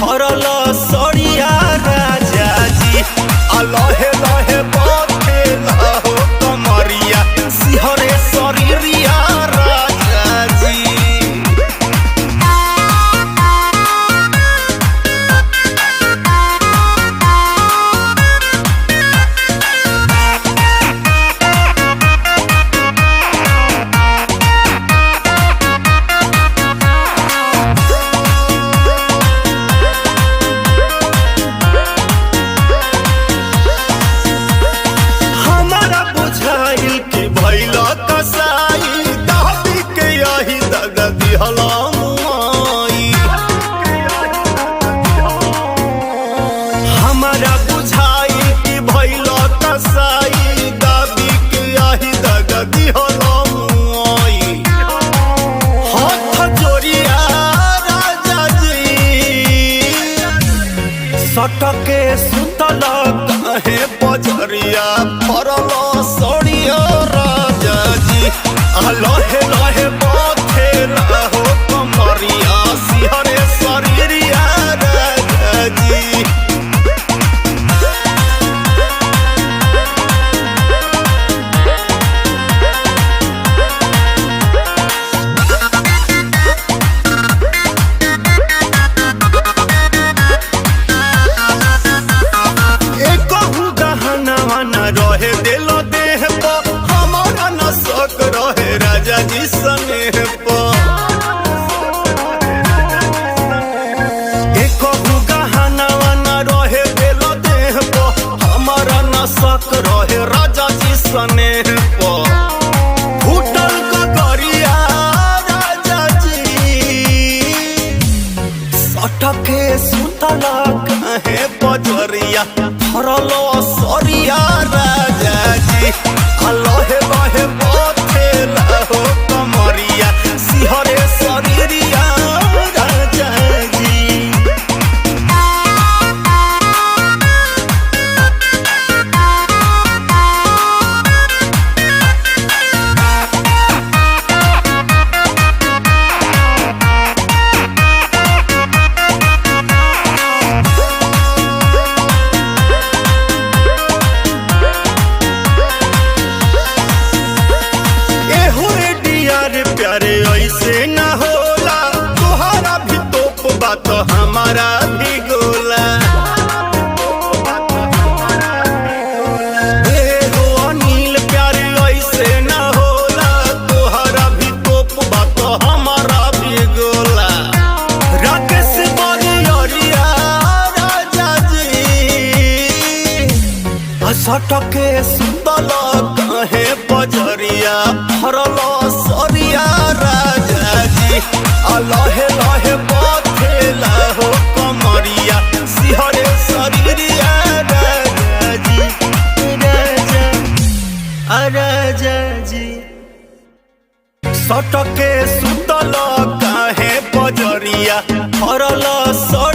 फरल सड़िया राजा जी लहे लहे बथेला हो कमरिया सिहरे शरीरिया राजा जी। हमारा बुझाई कि भइल कसाई दाबी के आही दगा दिहलमुई हाथ जोड़िया राजा जी सटके सुतल काहे बजरिया फरल सड़िया राजा जी लहे लहे बथेला हो कमरिया सिहरे शरीरिया राजा जी। रहे दिल देह पर हमारा न शक रहे राजा जी स्नेह पर एक गहना न रहे दिल देह पर हमारा न शक रहे राजा जी स्नेह पर फूटल ककरिया राजा जी सटके सुतल काहे बजरिया फरल सरिया राजा जी लहे लहे बथेला हो कमरिया सिहरे शरीरिया राजा जी। प्यारे ऐसे न होला तुहरा भी तोप बात हमारा भी गोला हो अनिल प्यारे ऐसे न होला तुहरा भी तोप बात हमारा भी गोला राकेश बरिया राजा जी सटके सुतल काहे बजरिया फरल सरिया राजा जी लहे लहे बथेला हो कमरिया सिहरे शरीरिया राजा जी राजा जी सटके सुतल काहे बजरिया फरल सरिया